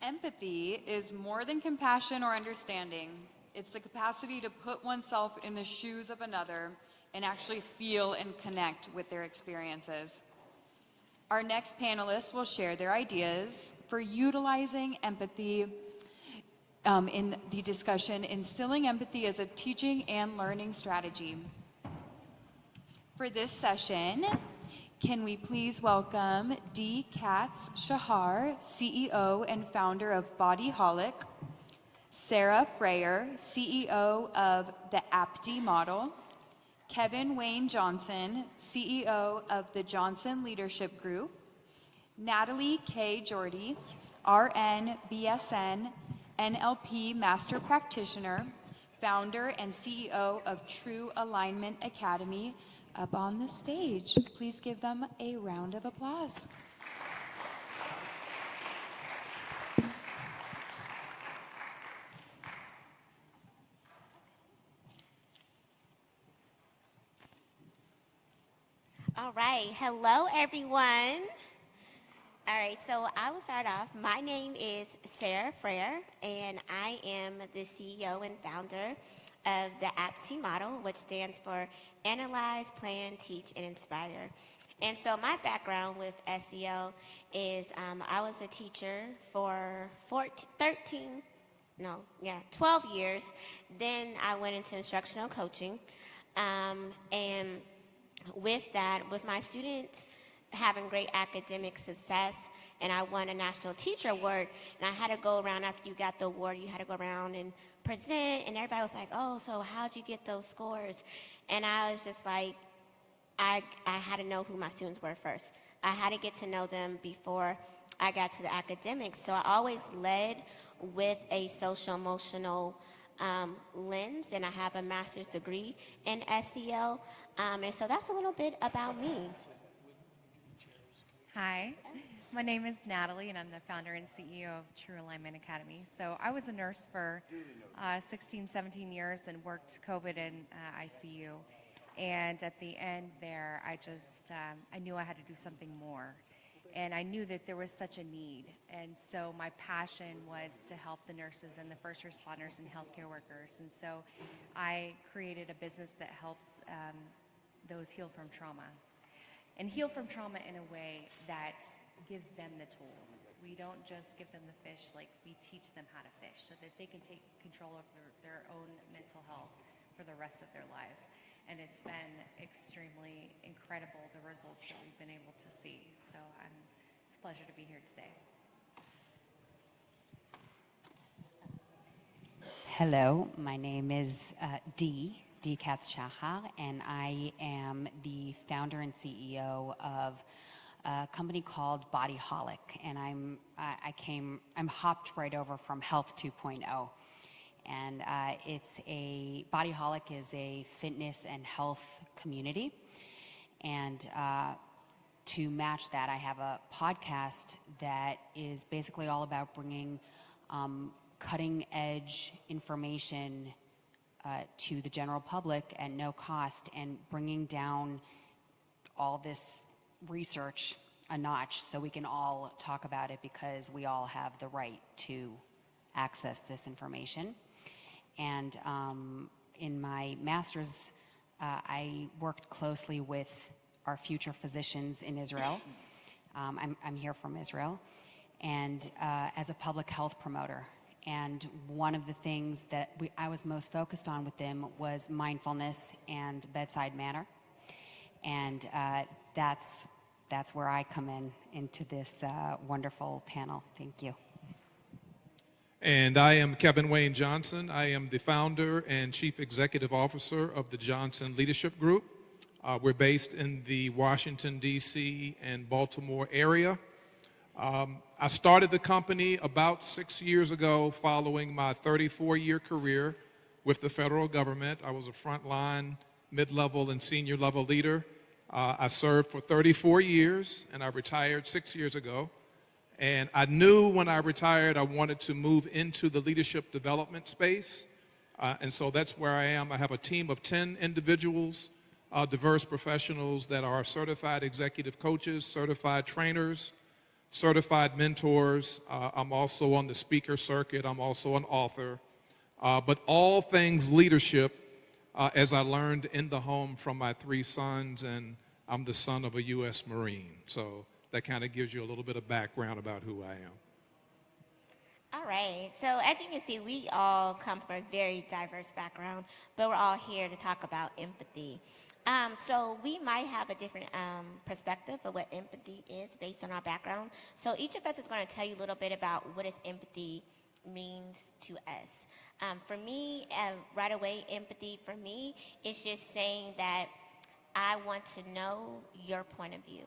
Empathy is more than compassion or understanding. It's the capacity to put oneself in the shoes of another and actually feel and connect with their experiences. Our next panelists will share their ideas for utilizing empathy in the discussion, instilling empathy as a teaching and learning strategy. For this session, can we please welcome Dee Katz-Shahar, CEO and founder of Bodyholic, Sarah Freyer, CEO of the APD Model, Kevin Wayne Johnson, CEO of the Johnson Leadership Group, Natalie K. Jordy, RN, BSN, NLP Master Practitioner, founder and CEO of True Alignment Academy, up on the stage. Please give them a round of applause. All right, hello everyone. All right, so I will start off. My name is Sarah Freyer, and I am the CEO and founder of the APT model, which stands for Analyze, Plan, Teach, and Inspire. And so my background with SEL is I was a teacher for 12 years. Then I went into instructional coaching, and with that, with my students having great academic success, and I won a National Teacher Award, and I had to go around after you got the award, you had to go around and present, and everybody was like, oh, so how'd you get those scores? And I was just like, I had to know who my students were first. I had to get to know them before I got to the academics, so I always led with a social-emotional lens, and I have a master's degree in SEL, and so that's a little bit about me. Hi, my name is Natalie, and I'm the founder and CEO of True Alignment Academy. So I was a nurse for 16, 17 years and worked COVID in ICU. And at the end there, I knew I had to do something more. And I knew that there was such a need. And so my passion was to help the nurses and the first responders and healthcare workers. And so I created a business that helps those heal from trauma. And heal from trauma in a way that gives them the tools. We don't just give them the fish, like we teach them how to fish so that they can take control of their own mental health for the rest of their lives. And it's been extremely incredible, the results that we've been able to see. So it's a pleasure to be here today. Hello, my name is Dee Katz-Shahar, and I am the founder and CEO of a company called Bodyholic, and I'm hopped right over from Health 2.0, and Bodyholic is a fitness and health community, and to match that, I have a podcast that is basically all about bringing cutting-edge information to the general public at no cost and bringing down all this research a notch so we can all talk about it because we all have the right to access this information. And in my master's, I worked closely with our future physicians in Israel. I'm here from Israel, and as a public health promoter. And one of the things that I was most focused on with them was mindfulness and bedside manner. And that's where I come into this wonderful panel. Thank you. And I am Kevin Wayne Johnson. I am the founder and chief executive officer of the Johnson Leadership Group. We're based in the Washington, D.C. and Baltimore area. I started the company about 6 years ago following my 34-year career with the federal government. I was a frontline, mid-level, and senior level leader. I served for 34 years, and I retired 6 years ago. And I knew when I retired I wanted to move into the leadership development space. And so that's where I am. I have a team of 10 individuals, diverse professionals that are certified executive coaches, certified trainers, certified mentors. I'm also on the speaker circuit. I'm also an author. But all things leadership, as I learned in the home from my 3 sons, and I'm the son of a U.S. Marine. So that kind of gives you a little bit of background about who I am. All right. So as you can see, we all come from a very diverse background, but we're all here to talk about empathy. So we might have a different perspective of what empathy is based on our background. So each of us is going to tell you a little bit about what does empathy means to us. For me, right away, empathy for me is just saying that I want to know your point of view.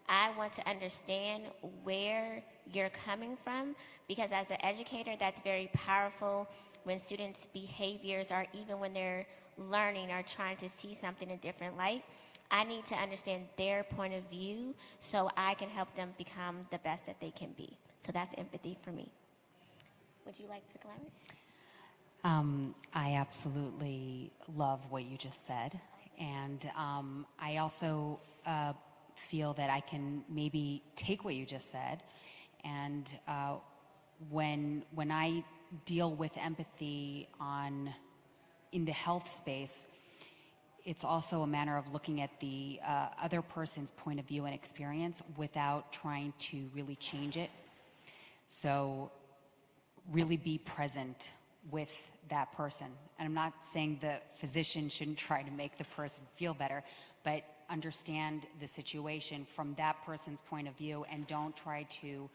I want to understand where you're coming from, because as an educator, that's very powerful when students' behaviors, or even when they're learning or trying to see something in a different light. I need to understand their point of view so I can help them become the best that they can be. So that's empathy for me. Would you like to elaborate? I absolutely love what you just said. And I also feel that I can maybe take what you just said, and when I deal with empathy in the health space, it's also a matter of looking at the other person's point of view and experience without trying to really change it. So really be present with that person. And I'm not saying the physician shouldn't try to make the person feel better, but understand the situation from that person's point of view, and don't try to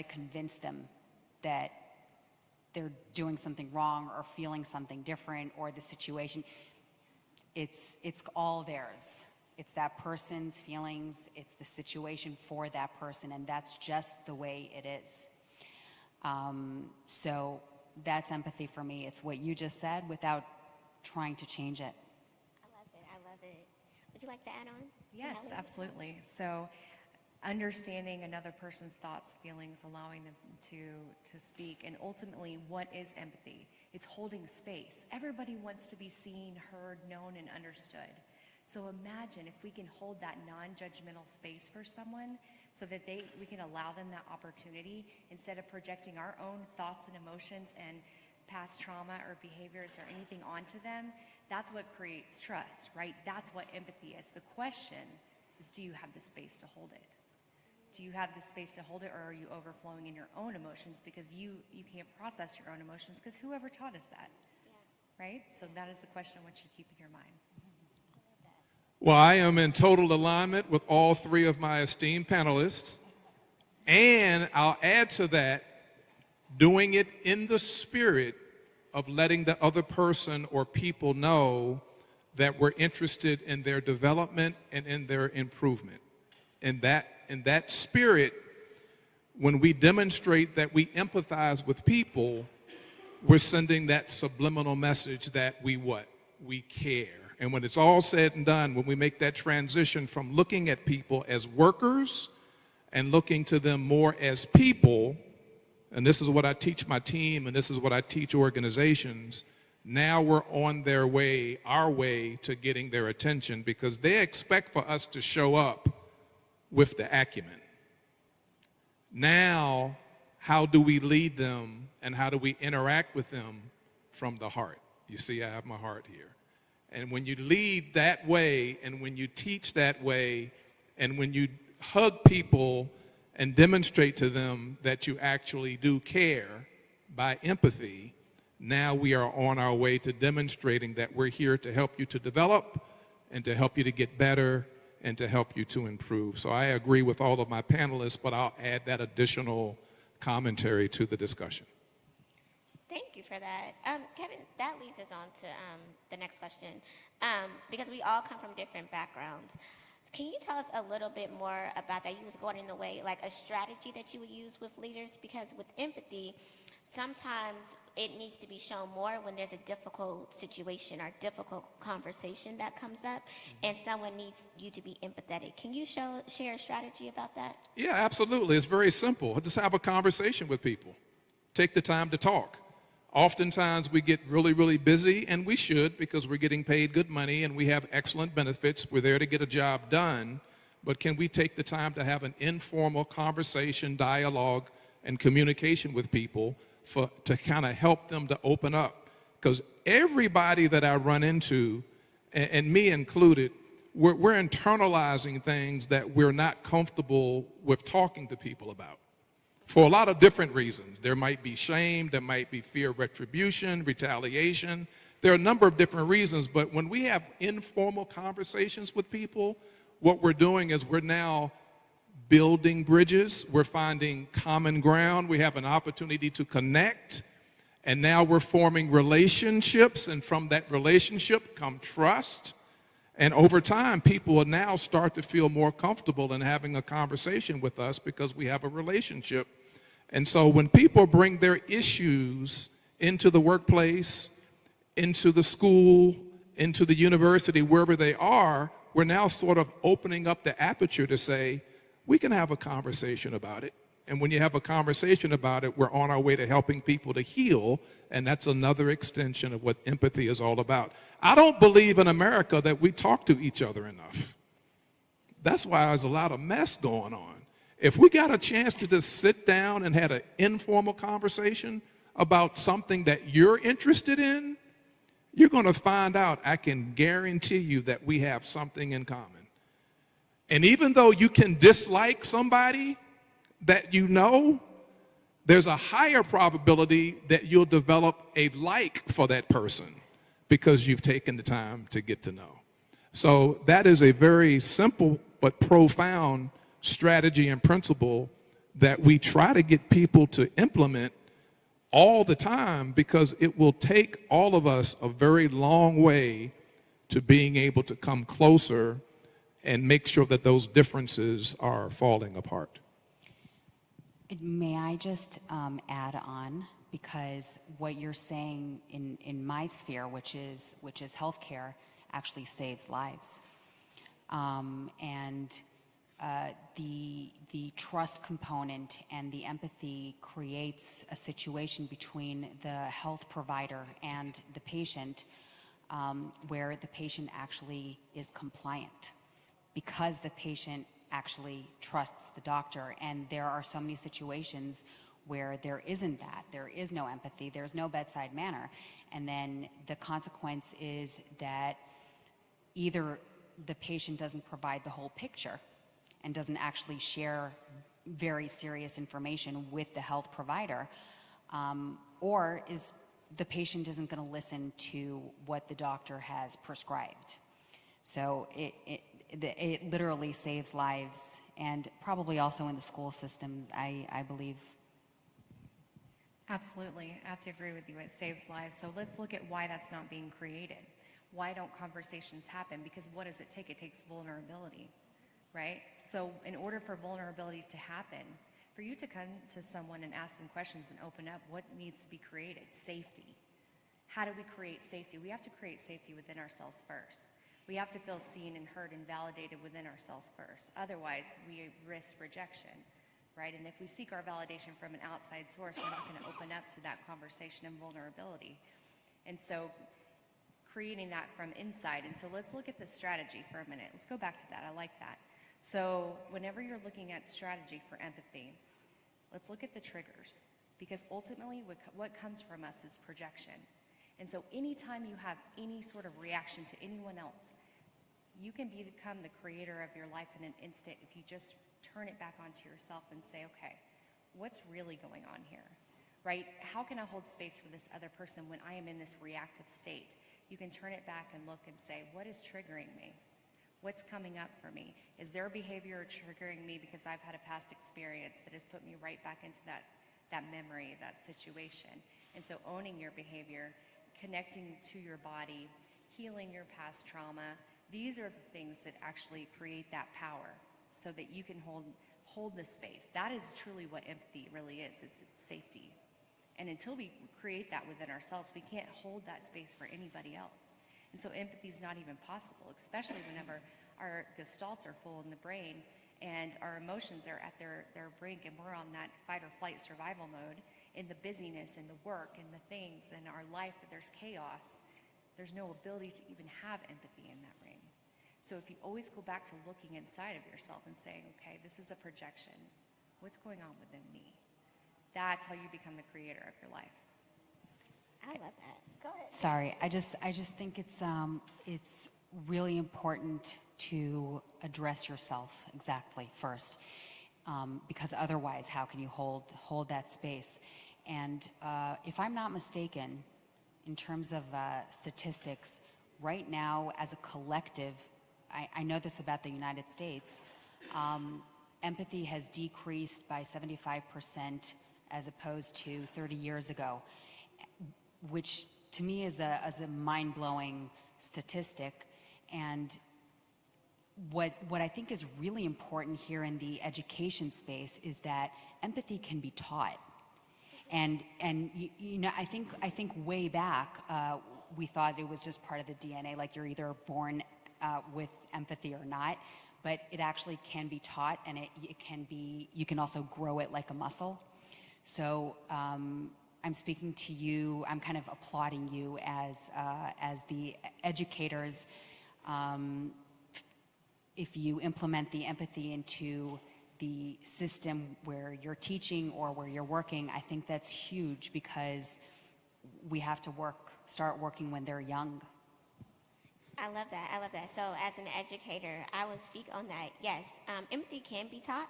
convince them that they're doing something wrong or feeling something different, or the situation. It's all theirs. It's that person's feelings, it's the situation for that person, and that's just the way it is. So that's empathy for me. It's what you just said without trying to change it. I love it. Would you like to add on? Yes, Natalie? absolutely. So understanding another person's thoughts, feelings, allowing them to speak, and ultimately, what is empathy? It's holding space. Everybody wants to be seen, heard, known, and understood. So imagine if we can hold that non-judgmental space for someone so that we can allow them that opportunity instead of projecting our own thoughts and emotions and past trauma or behaviors or anything onto them. That's what creates trust, right? That's what empathy is. The question is, do you have the space to hold it? Do you have the space to hold it, or are you overflowing in your own emotions because you can't process your own emotions, because whoever taught us that, right? So that is the question I want you to keep in your mind. Well, I am in total alignment with all 3 of my esteemed panelists. And I'll add to that, doing it in the spirit of letting the other person or people know that we're interested in their development and in their improvement. In that spirit, when we demonstrate that we empathize with people, we're sending that subliminal message that we care. And when it's all said and done, when we make that transition from looking at people as workers and looking to them more as people, and this is what I teach my team, and this is what I teach organizations, now we're on our way to getting their attention, because they expect for us to show up with the acumen. Now, how do we lead them, and how do we interact with them from the heart? You see, I have my heart here. And when you lead that way, and when you teach that way, and when you hug people and demonstrate to them that you actually do care by empathy, now we are on our way to demonstrating that we're here to help you to develop and to help you to get better and to help you to improve. So I agree with all of my panelists, but I'll add that additional commentary to the discussion. Thank you for that. Kevin, that leads us on to the next question, because we all come from different backgrounds. Can you tell us a little bit more about that? You was going in the way, like a strategy that you would use with leaders, because with empathy, sometimes it needs to be shown more when there's a difficult situation or difficult conversation that comes up, and someone needs you to be empathetic. Can you share a strategy about that? Yeah, absolutely. It's very simple. Just have a conversation with people. Take the time to talk. Oftentimes we get really, really busy, and we should, because we're getting paid good money and we have excellent benefits. We're there to get a job done. but can we take the time to have an informal conversation, dialogue, and communication with people to kind of help them to open up? Because everybody that I run into, and me included, we're internalizing things that we're not comfortable with talking to people about for a lot of different reasons. There might be shame, there might be fear of retribution, retaliation. There are a number of different reasons, but when we have informal conversations with people, what we're doing is we're now building bridges, we're finding common ground, we have an opportunity to connect, and now we're forming relationships, and from that relationship come trust. And over time, people will now start to feel more comfortable in having a conversation with us because we have a relationship. And so when people bring their issues into the workplace, into the school, into the university, wherever they are, we're now sort of opening up the aperture to say, we can have a conversation about it. And when you have a conversation about it, we're on our way to helping people to heal, and that's another extension of what empathy is all about. I don't believe in America that we talk to each other enough. That's why there's a lot of mess going on. If we got a chance to just sit down and had an informal conversation about something that you're interested in, you're going to find out, I can guarantee you, that we have something in common. And even though you can dislike somebody that you know, there's a higher probability that you'll develop a like for that person because you've taken the time to get to know. So that is a very simple but profound strategy and principle that we try to get people to implement all the time, because it will take all of us a very long way to being able to come closer and make sure that those differences are falling apart. May I just add on, because what you're saying in my sphere, which is healthcare, actually saves lives. The trust component and the empathy creates a situation between the health provider and the patient, where the patient actually is compliant because the patient actually trusts the doctor. And there are so many situations where there isn't that. There is no empathy, there's no bedside manner. And then the consequence is that either the patient doesn't provide the whole picture and doesn't actually share very serious information with the health provider, or is the patient isn't going to listen to what the doctor has prescribed. So it literally saves lives, and probably also in the school systems, I believe. Absolutely. I have to agree with you. It saves lives. So let's look at why that's not being created. Why don't conversations happen? Because what does it take? It takes vulnerability, right? So in order for vulnerability to happen, for you to come to someone and ask them questions and open up, what needs to be created? Safety. How do we create safety? We have to create safety within ourselves first. We have to feel seen and heard and validated within ourselves first. Otherwise, we risk rejection, right? And if we seek our validation from an outside source, we're not going to open up to that conversation and vulnerability. And so creating that from inside. And so let's look at the strategy for a minute. Let's go back to that. I like that. So whenever you're looking at strategy for empathy, let's look at the triggers, because ultimately what comes from us is projection. And so anytime you have any sort of reaction to anyone else, you can become the creator of your life in an instant if you just turn it back onto yourself and say, okay, what's really going on here, right? How can I hold space for this other person when I am in this reactive state? You can turn it back and look and say, what is triggering me? What's coming up for me? Is their behavior triggering me because I've had a past experience that has put me right back into that memory, that situation? And so owning your behavior, connecting to your body, healing your past trauma, these are the things that actually create that power so that you can hold the space. That is truly what empathy really is it's safety. And until we create that within ourselves, we can't hold that space for anybody else. And so empathy is not even possible, especially whenever our gestalts are full in the brain and our emotions are at their brink and we're on that fight or flight survival mode in the busyness and the work and the things in our life, there's chaos. There's no ability to even have empathy in that brain. So if you always go back to looking inside of yourself and saying, okay, this is a projection, what's going on within me? That's how you become the creator of your life. I love that. Go ahead. Sorry, I just think it's really important to address yourself exactly first, because otherwise, how can you hold that space? And if I'm not mistaken, in terms of statistics, right now as a collective, I know this about the United States, empathy has decreased by 75% as opposed to 30 years ago, which to me is a mind-blowing statistic. And what I think is really important here in the education space is that empathy can be taught. And you know, I think way back we thought it was just part of the DNA, like you're either born with empathy or not. But it actually can be taught, and it can be. You can also grow it like a muscle. So I'm speaking to you. I'm kind of applauding you as the educators. If you implement the empathy into the system where you're teaching or where you're working, I think that's huge, because we have to start working when they're young. I love that. I love that. So as an educator, I would speak on that. Yes, empathy can be taught.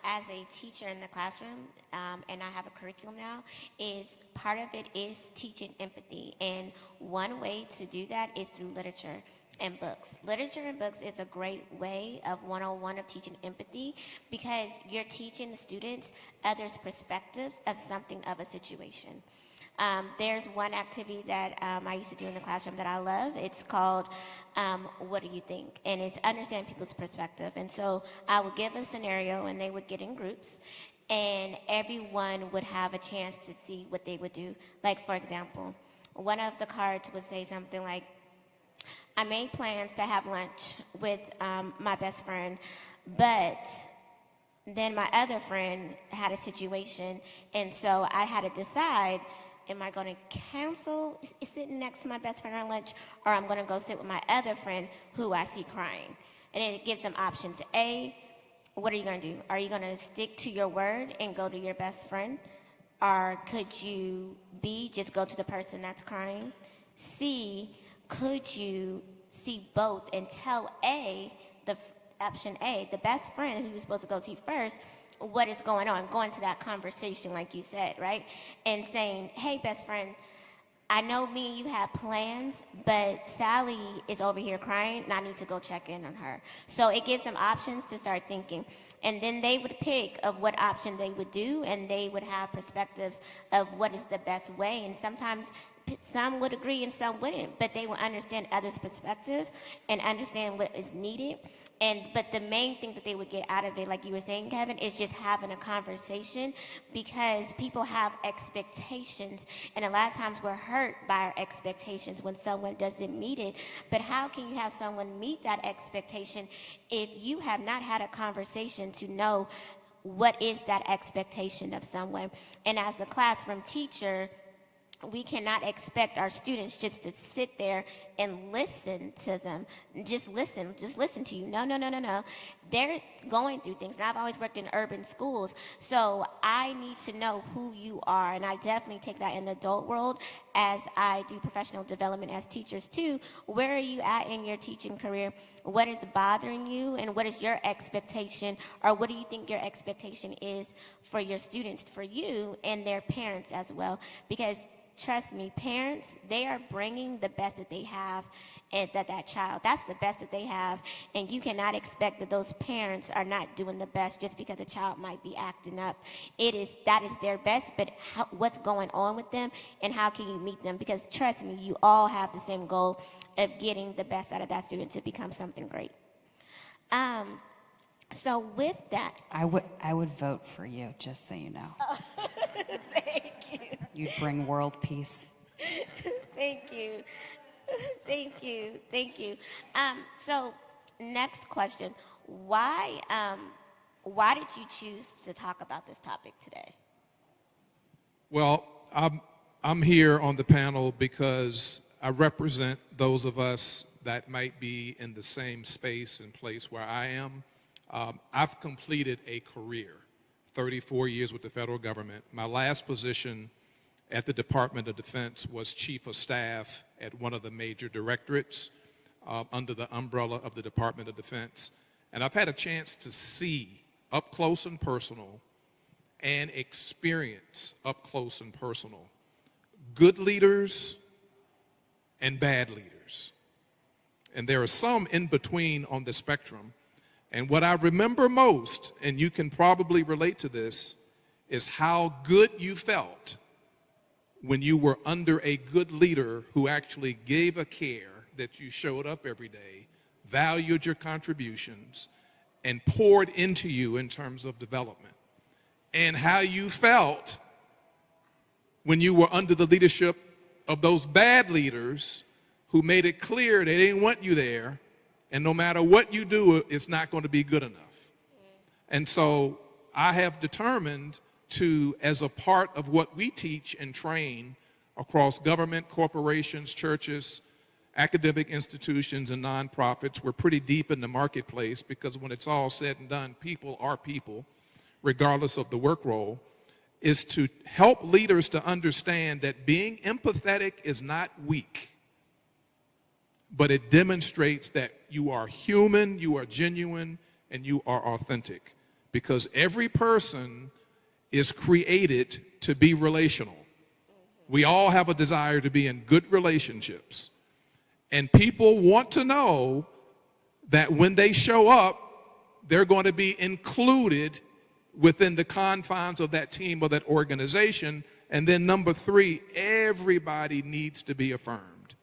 As a teacher in the classroom, and I have a curriculum now, is part of it is teaching empathy. And one way to do that is through literature and books. Literature and books is a great way of 101 of teaching empathy, because you're teaching the students others' perspectives of something of a situation. There's one activity that I used to do in the classroom that I love. It's called What Do You Think? And it's understand people's perspective. And so I would give a scenario, and they would get in groups, and everyone would have a chance to see what they would do. Like, for example, one of the cards would say something like, I made plans to have lunch with my best friend, but then my other friend had a situation, and so I had to decide, am I going to cancel sitting next to my best friend at lunch, or I'm going to go sit with my other friend who I see crying? And then it gives them options. A, what are you going to do? Are you going to stick to your word and go to your best friend? Or could you, B, just go to the person that's crying? C, could you see both and tell A, option A, the best friend who you're supposed to go see first, what is going on, going to that conversation like you said, right? And saying, hey, best friend, I know me and you have plans, but Sally is over here crying, and I need to go check in on her. So it gives them options to start thinking. And then they would pick of what option they would do, and they would have perspectives of what is the best way. And sometimes some would agree and some wouldn't, but they would understand others' perspective and understand what is needed. But the main thing that they would get out of it, like you were saying, Kevin, is just having a conversation, because people have expectations, and a lot of times we're hurt by our expectations when someone doesn't meet it. But how can you have someone meet that expectation if you have not had a conversation to know what is that expectation of someone? And as a classroom teacher, we cannot expect our students just to sit there and listen to them. Just listen to you. No. They're going through things. And I've always worked in urban schools, so I need to know who you are. And I definitely take that in the adult world as I do professional development as teachers too. Where are you at in your teaching career? What is bothering you, and what is your expectation, or what do you think your expectation is for your students, for you and their parents as well? Because trust me, parents, they are bringing the best that they have, and that child, that's the best that they have. And you cannot expect that those parents are not doing the best just because the child might be acting up. That is their best, but what's going on with them, and how can you meet them? Because trust me, you all have the same goal of getting the best out of that student to become something great. So with that, I would vote for you, just so you know. thank you. You'd bring world peace. Thank you. Thank you. So next question. Why did you choose to talk about this topic today? Well, I'm here on the panel because I represent those of us that might be in the same space and place where I am. I've completed a career, 34 years with the federal government. My last position at the Department of Defense was Chief of Staff at one of the major directorates under the umbrella of the Department of Defense. And I've had a chance to see up close and personal and experience up close and personal good leaders and bad leaders. And there are some in between on the spectrum. And what I remember most, and you can probably relate to this, is how good you felt when you were under a good leader who actually gave a care, that you showed up every day, valued your contributions, and poured into you in terms of development. And how you felt when you were under the leadership of those bad leaders who made it clear they didn't want you there, and no matter what you do, it's not going to be good enough. And so I have determined to, as a part of what we teach and train across government, corporations, churches, academic institutions, and nonprofits, we're pretty deep in the marketplace, because when it's all said and done, people are people, regardless of the work role, is to help leaders to understand that being empathetic is not weak, but it demonstrates that you are human, you are genuine, and you are authentic. Because every person is created to be relational. We all have a desire to be in good relationships. And people want to know that when they show up, they're going to be included within the confines of that team or that organization. And then number three, everybody needs to be affirmed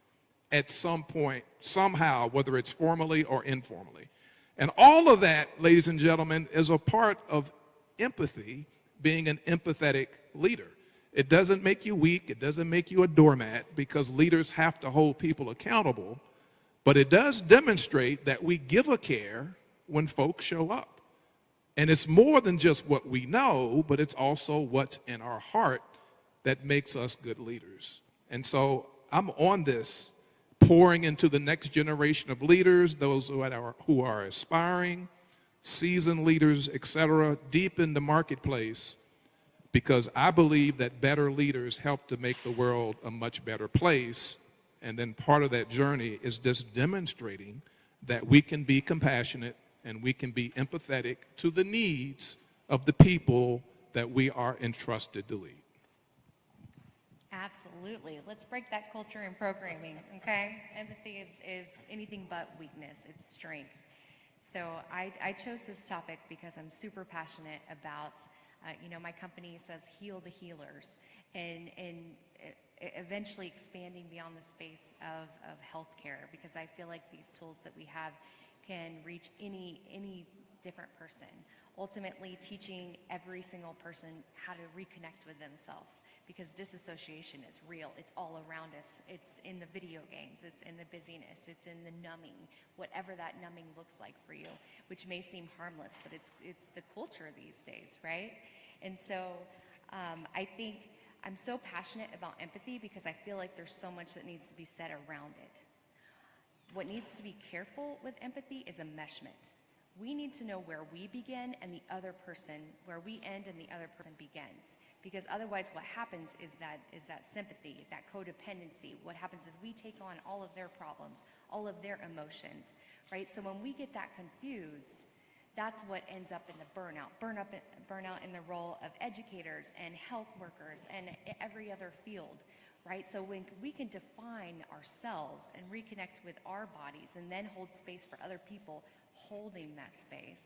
at some point, somehow, whether it's formally or informally. And all of that, ladies and gentlemen, is a part of empathy, being an empathetic leader. It doesn't make you weak, it doesn't make you a doormat, because leaders have to hold people accountable, but it does demonstrate that we give a care when folks show up. And it's more than just what we know, but it's also what's in our heart that makes us good leaders. And so I'm on this, pouring into the next generation of leaders, those who are aspiring, seasoned leaders, etc., deep in the marketplace, because I believe that better leaders help to make the world a much better place. And then part of that journey is just demonstrating that we can be compassionate and we can be empathetic to the needs of the people that we are entrusted to lead. Absolutely. Let's break that culture in programming, okay? Empathy is anything but weakness, it's strength. So I chose this topic because I'm super passionate about, my company says heal the healers, and eventually expanding beyond the space of healthcare, because I feel like these tools that we have can reach any different person. Ultimately, teaching every single person how to reconnect with themselves, because disassociation is real. It's all around us. It's in the video games, it's in the busyness, it's in the numbing, whatever that numbing looks like for you, which may seem harmless, but it's the culture these days, right? And so I think I'm so passionate about empathy because I feel like there's so much that needs to be said around it. What needs to be careful with empathy is enmeshment. We need to know where we begin and the other person, where we end and the other person begins. Because otherwise what happens is that sympathy, that codependency. What happens is we take on all of their problems, all of their emotions, right? So when we get that confused, that's what ends up in the burnout in the role of educators and health workers and every other field, right? So when we can define ourselves and reconnect with our bodies and then hold space for other people, holding that space,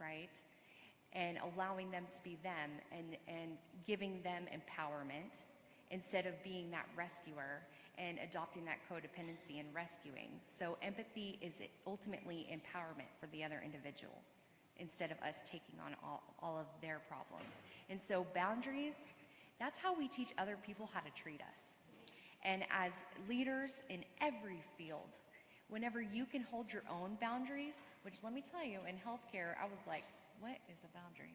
right? And allowing them to be them and giving them empowerment instead of being that rescuer and adopting that codependency and rescuing. So empathy is ultimately empowerment for the other individual instead of us taking on all of their problems. And so boundaries, that's how we teach other people how to treat us. And as leaders in every field, whenever you can hold your own boundaries, which let me tell you, in healthcare, I was like, what is a boundary?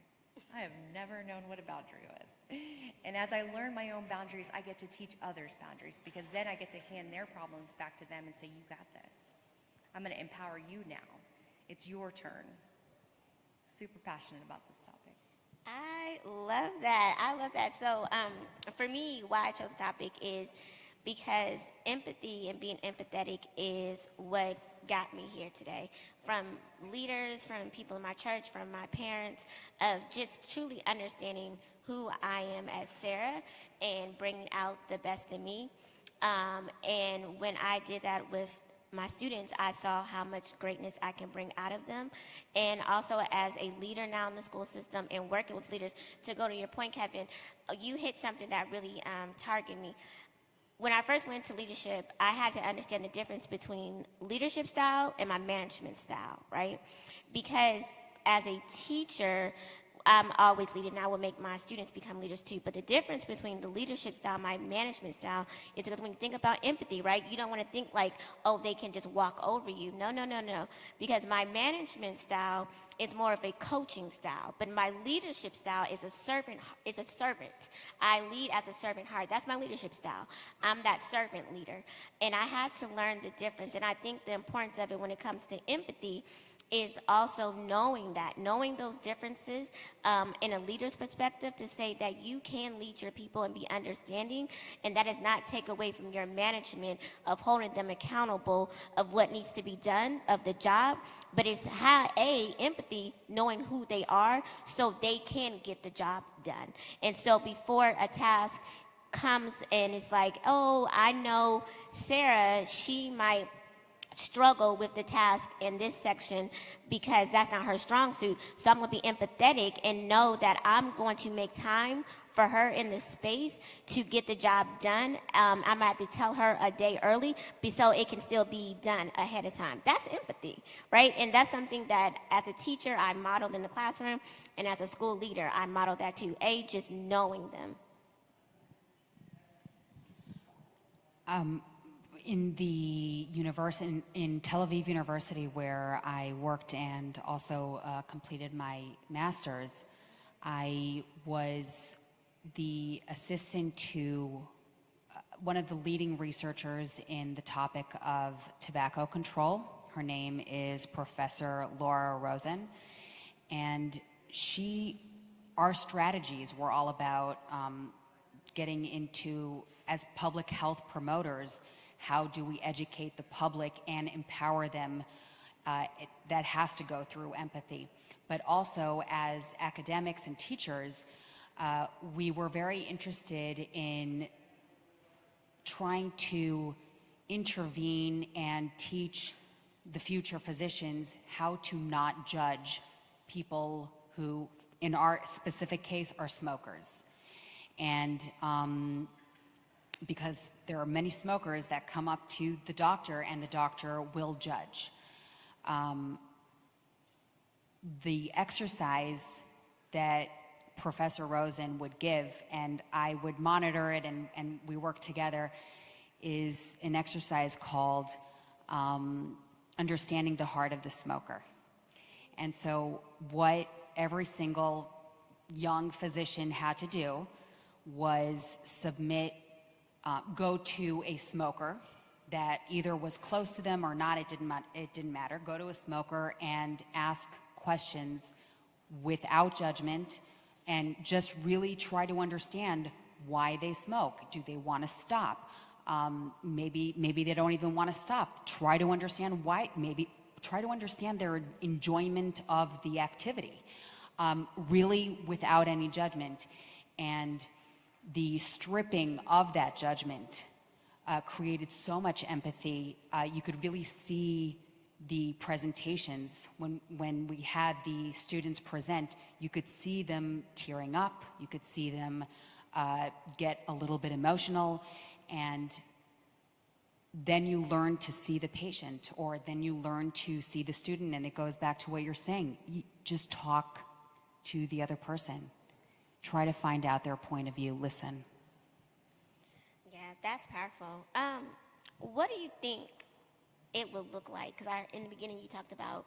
I have never known what a boundary was. And as I learn my own boundaries, I get to teach others boundaries, because then I get to hand their problems back to them and say, you got this. I'm going to empower you now. It's your turn. Super passionate about this topic. I love that. I love that. So, for me, why I chose the topic is because empathy and being empathetic is what got me here today. From leaders, from people in my church, from my parents, of just truly understanding who I am as Sarah and bringing out the best in me. And when I did that with my students, I saw how much greatness I can bring out of them. And also as a leader now in the school system and working with leaders, to go to your point, Kevin, you hit something that really targeted me. When I first went into leadership, I had to understand the difference between leadership style and my management style, right? Because as a teacher, I'm always leading, and I will make my students become leaders too. But the difference between the leadership style and my management style is because when you think about empathy, right, you don't want to think like, oh, they can just walk over you. No, no, no, no. Because my management style is more of a coaching style, but my leadership style is a servant. I lead as a servant heart. That's my leadership style. I'm that servant leader, and I had to learn the difference. And I think the importance of it when it comes to empathy is also knowing those differences in a leader's perspective, to say that you can lead your people and be understanding, and that does not take away from your management of holding them accountable of what needs to be done of the job, but it's empathy, knowing who they are so they can get the job done. And so before a task comes and it's like, oh, I know Sarah, she might struggle with the task in this section because that's not her strong suit. So I'm going to be empathetic and know that I'm going to make time for her in this space to get the job done. I might have to tell her a day early so it can still be done ahead of time. That's empathy, right? And that's something that as a teacher I modeled in the classroom, and as a school leader I modeled that too. Just knowing them. In the in Tel Aviv University, where I worked and also completed my master's, I was the assistant to one of the leading researchers in the topic of tobacco control. Her name is Professor Laura Rosen, and our strategies were all about getting into, as public health promoters, how do we educate the public and empower them? That has to go through empathy. But also as academics and teachers, we were very interested in trying to intervene and teach the future physicians how to not judge people who, in our specific case, are smokers. And because there are many smokers that come up to the doctor and the doctor will judge. The exercise that Professor Rosen would give, and I would monitor it and we work together, is an exercise called understanding the heart of the smoker. And so what every single young physician had to do was go to a smoker that either was close to them or not, it didn't matter. Go to a smoker and ask questions without judgment and just really try to understand why they smoke. Do they want to stop? Maybe they don't even want to stop. Try to understand why. Maybe try to understand their enjoyment of the activity, really without any judgment. And the stripping of that judgment created so much empathy. You could really see the presentations when we had the students present. You could see them tearing up. You could see them get a little bit emotional. And then you learn to see the patient, or then you learn to see the student. And it goes back to what you're saying. You just talk to the other person. Try to find out their point of view, listen. Yeah, that's powerful. What do you think it would look like? Because in the beginning you talked about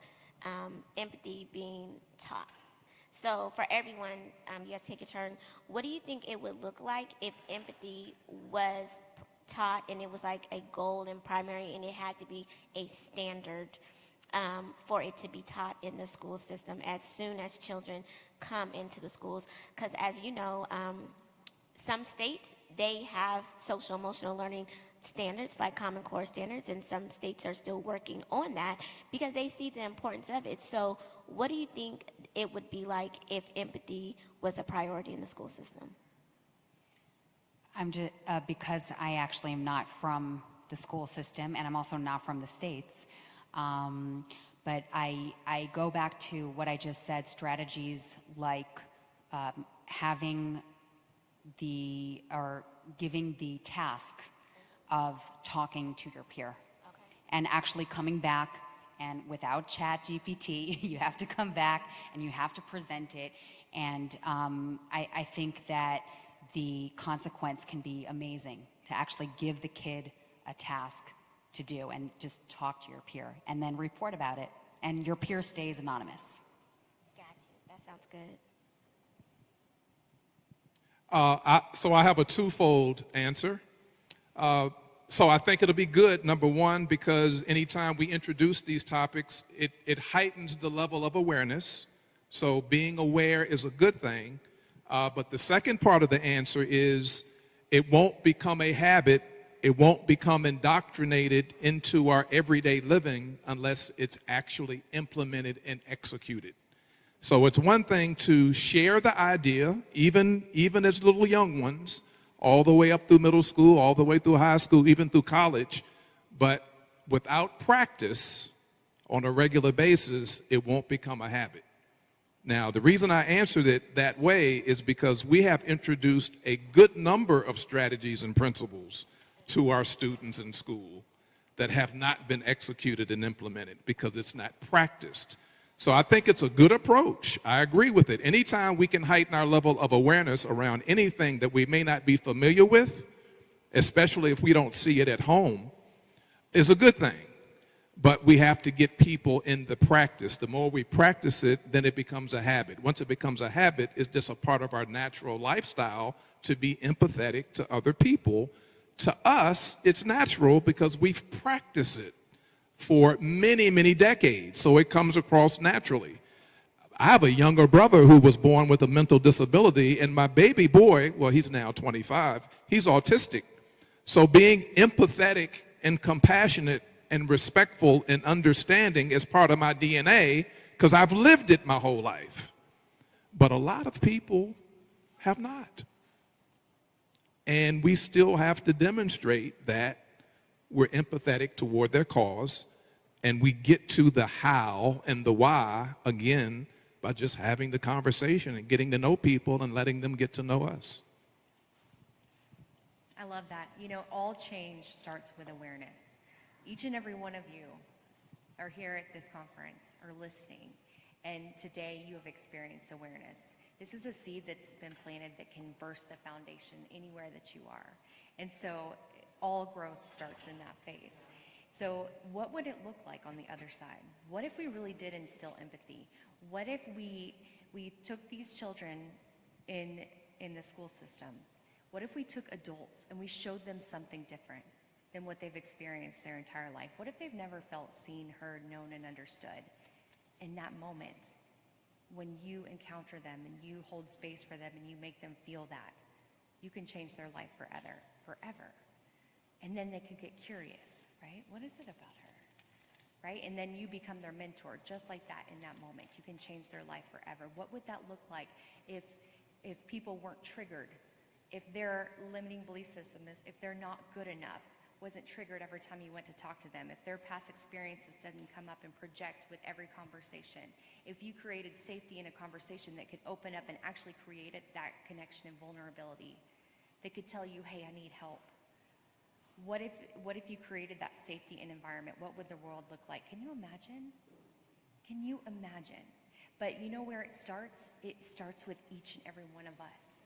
empathy being taught. So for everyone, you guys take a turn. What do you think it would look like if empathy was taught and it was like a goal in primary and it had to be a standard for it to be taught in the school system as soon as children come into the schools? Because as you know, some states, they have social emotional learning standards like Common Core standards, and some states are still working on that because they see the importance of it. So what do you think it would be like if empathy was a priority in the school system? I'm just, because I actually am not from the school system, and I'm also not from the States, but I go back to what I just said, strategies like having or giving the task of talking to your peer. Okay. And actually coming back, and without Chat GPT, you have to come back and you have to present it. And I think that the consequence can be amazing to actually give the kid a task to do and just talk to your peer and then report about it. And your peer stays anonymous. Gotcha. That sounds good. So I have a twofold answer. So I think it'll be good, number one, because anytime we introduce these topics, it heightens the level of awareness. So being aware is a good thing. But the second part of the answer is it won't become a habit. It won't become indoctrinated into our everyday living unless it's actually implemented and executed. So it's one thing to share the idea, even as little young ones, all the way up through middle school, all the way through high school, even through college. But without practice on a regular basis, it won't become a habit. Now, the reason I answered it that way is because we have introduced a good number of strategies and principles to our students in school that have not been executed and implemented because it's not practiced. So I think it's a good approach. I agree with it. Anytime we can heighten our level of awareness around anything that we may not be familiar with, especially if we don't see it at home, is a good thing. But we have to get people in the practice. The more we practice it, then it becomes a habit. Once it becomes a habit, it's just a part of our natural lifestyle to be empathetic to other people. To us, it's natural because we've practiced it for many, many decades, so it comes across naturally. I have a younger brother who was born with a mental disability, and my baby boy, well, he's now 25, he's autistic. So being empathetic and compassionate and respectful and understanding is part of my DNA because I've lived it my whole life. But a lot of people have not. And we still have to demonstrate that we're empathetic toward their cause, and we get to the how and the why, again, by just having the conversation and getting to know people and letting them get to know us. I love that. You know, all change starts with awareness. Each and every one of you are here at this conference or listening, and today you have experienced awareness. This is a seed that's been planted that can burst the foundation anywhere that you are. And so all growth starts in that phase. So what would it look like on the other side? What if we really did instill empathy? What if we took these children in the school system? What if we took adults and we showed them something different than what they've experienced their entire life? What if they've never felt seen, heard, known, and understood? In that moment, when you encounter them and you hold space for them and you make them feel that, you can change their life forever. And then they could get curious, right? What is it about her, right? And then you become their mentor, just like that in that moment. You can change their life forever. What would that look like if people weren't triggered? If their limiting belief system is, if they're not good enough, wasn't triggered every time you went to talk to them, if their past experiences didn't come up and project with every conversation, if you created safety in a conversation that could open up and actually created that connection and vulnerability, that could tell you, hey, I need help. What if you created that safety and environment? What would the world look like? Can you imagine? Can you imagine? But you know where it starts? It starts with each and every one of us.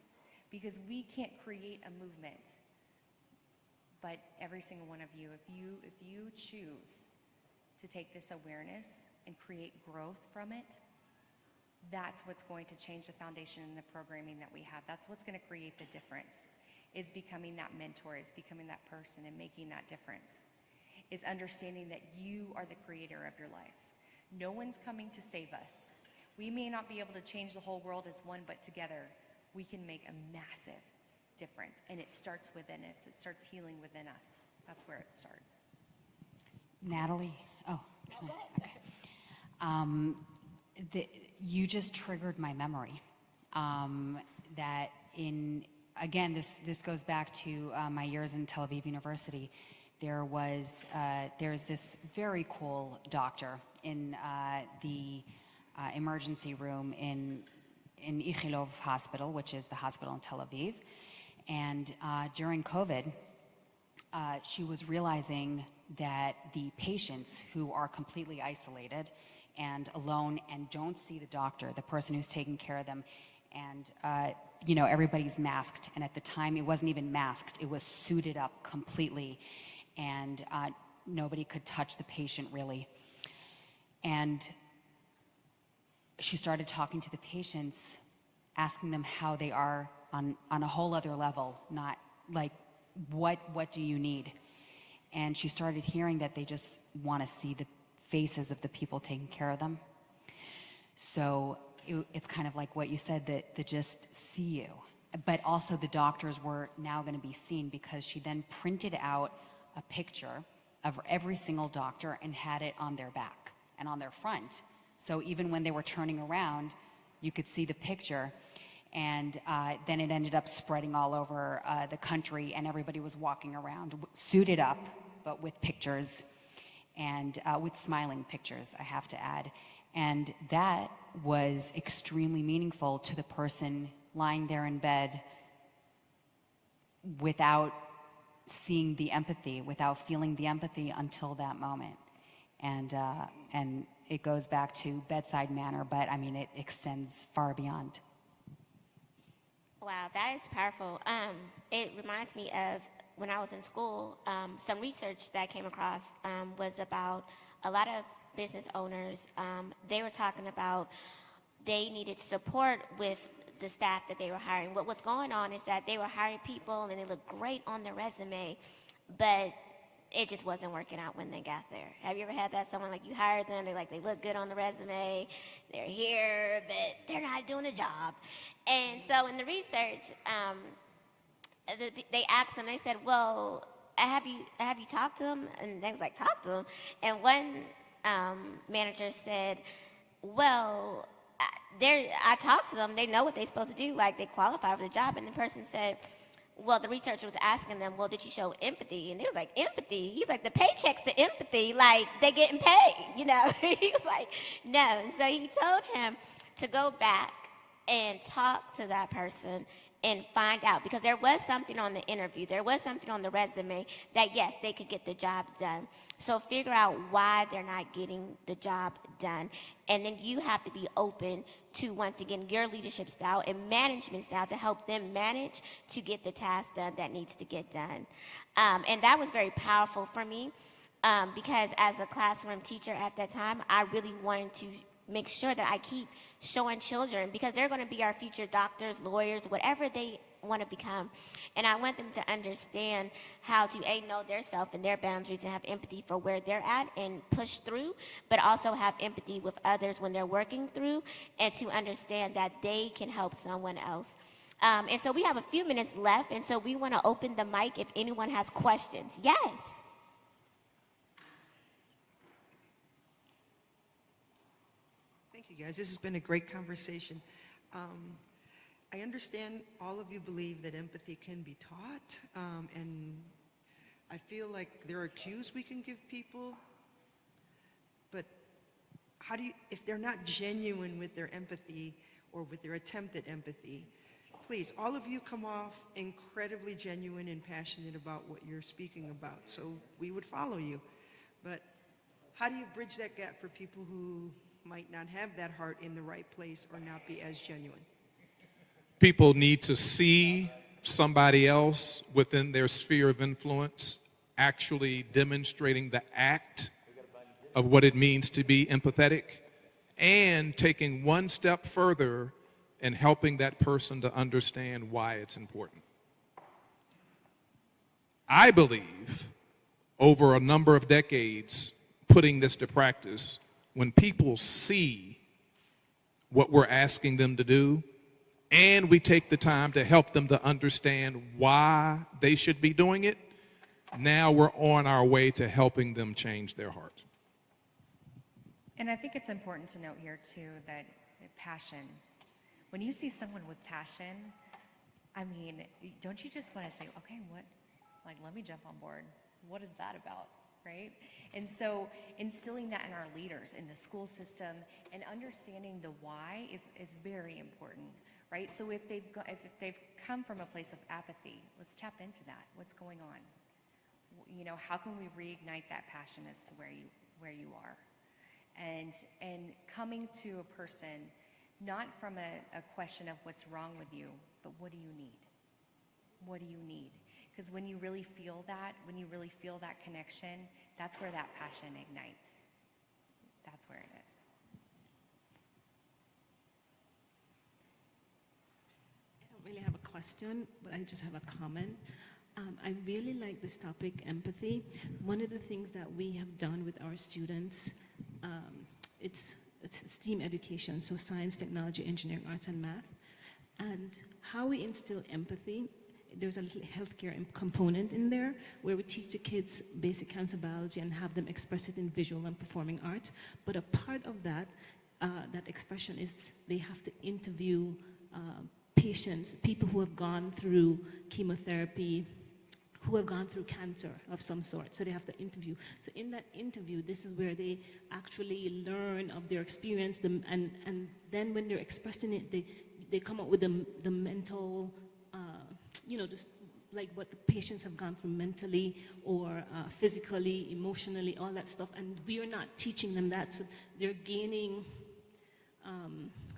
Because we can't create a movement. But every single one of you, if you choose to take this awareness and create growth from it, That's what's going to change the foundation and the programming that we have. That's what's going to create the difference, is becoming that mentor, is becoming that person and making that difference, is understanding that you are the creator of your life. No one's coming to save us. We may not be able to change the whole world as one, but together we can make a massive difference. And it starts within us. It starts healing within us. That's where it starts. Natalie, can I? Okay. You just triggered my memory. That again, this goes back to my years in Tel Aviv University. There's this very cool doctor in the emergency room in Ichilov Hospital, which is the hospital in Tel Aviv. And during COVID, she was realizing that the patients who are completely isolated and alone and don't see the doctor, the person who's taking care of them, and everybody's masked. And at the time, it wasn't even masked; it was suited up completely, and nobody could touch the patient really. And she started talking to the patients, asking them how they are on a whole other level, not like, what do you need? And she started hearing that they just want to see the faces of the people taking care of them. So it's kind of like what you said, that they just see you. But also the doctors were now going to be seen, because she then printed out a picture of every single doctor and had it on their back and on their front. So even when they were turning around, you could see the picture. And then it ended up spreading all over the country, and everybody was walking around suited up, but with pictures, and with smiling pictures, I have to add. And that was extremely meaningful to the person lying there in bed without seeing the empathy, without feeling the empathy until that moment. And it goes back to bedside manner, but I mean, it extends far beyond. Wow, that is powerful. It reminds me of when I was in school, some research that I came across was about a lot of business owners. They were talking about they needed support with the staff that they were hiring. What was going on is that they were hiring people and they looked great on their resume, but it just wasn't working out when they got there. Have you ever had that? Someone like you hired them, they look good on the resume, they're here, but they're not doing a job. And so in the research, they asked them, they said, well, have you talked to them? And they was like, talk to them. And one manager said, well, I talked to them, they know what they're supposed to do, like they qualify for the job. And the person said, well, the researcher was asking them, well, did you show empathy? And they was like, empathy? He's like, the paycheck's the empathy, like they getting paid, He was like, no. And so he told him to go back and talk to that person and find out, because there was something on the interview, there was something on the resume that, yes, they could get the job done. So figure out why they're not getting the job done. And then you have to be open to, once again, your leadership style and management style to help them manage to get the task done that needs to get done. And that was very powerful for me, because as a classroom teacher at that time, I really wanted to make sure that I keep showing children, because they're going to be our future doctors, lawyers, whatever they want to become. And I want them to understand how to, know their self and their boundaries and have empathy for where they're at and push through, but also have empathy with others when they're working through, and to understand that they can help someone else. And so we have a few minutes left, and so we want to open the mic if anyone has questions. Yes. Thank you, guys. This has been a great conversation. I understand all of you believe that empathy can be taught, and I feel like there are cues we can give people, but how do you, if they're not genuine with their empathy or with their attempt at empathy, please, all of you come off incredibly genuine and passionate about what you're speaking about, so we would follow you. But how do you bridge that gap for people who might not have that heart in the right place or not be as genuine? People need to see somebody else within their sphere of influence actually demonstrating the act of what it means to be empathetic, and taking one step further and helping that person to understand why it's important. I believe over a number of decades putting this to practice, when people see what we're asking them to do, and we take the time to help them to understand why they should be doing it, now we're on our way to helping them change their heart. And I think it's important to note here too that passion, when you see someone with passion, I mean, don't you just want to say, okay, what, like, let me jump on board. What is that about, right? And so instilling that in our leaders, in the school system, and understanding the why is very important, right? So if they've come from a place of apathy, let's tap into that. What's going on? You know, how can we reignite that passion as to where you are? And coming to a person, not from a question of what's wrong with you, but what do you need? What do you need? Because when you really feel that connection, that's where that passion ignites. That's where it is. I don't really have a question, but I just have a comment. I really like this topic, empathy. One of the things that we have done with our students, it's STEAM education, so science, technology, engineering, arts, and math. And how we instill empathy, there's a little healthcare component in there where we teach the kids basic cancer biology and have them express it in visual and performing arts. But a part of that, that expression is they have to interview patients, people who have gone through chemotherapy, who have gone through cancer of some sort. So they have to interview. So in that interview, this is where they actually learn of their experience, and then when they're expressing it, they come up with the mental, just like what the patients have gone through mentally or physically, emotionally, all that stuff. And we are not teaching them that. So they're gaining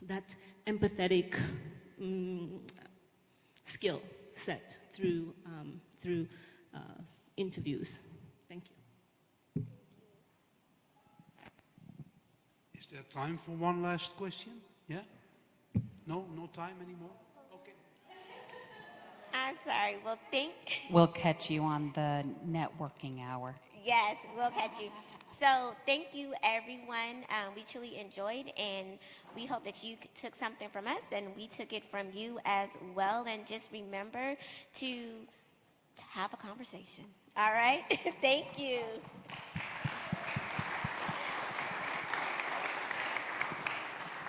that empathetic skill set through interviews. Thank you. Is there time for one last question? Yeah? No time anymore? Okay. I'm sorry. Well, We'll catch you on the networking hour. Yes, we'll catch you. So thank you, everyone. We truly enjoyed, and we hope that you took something from us, and we took it from you as well. And just remember to have a conversation. All right? Thank you.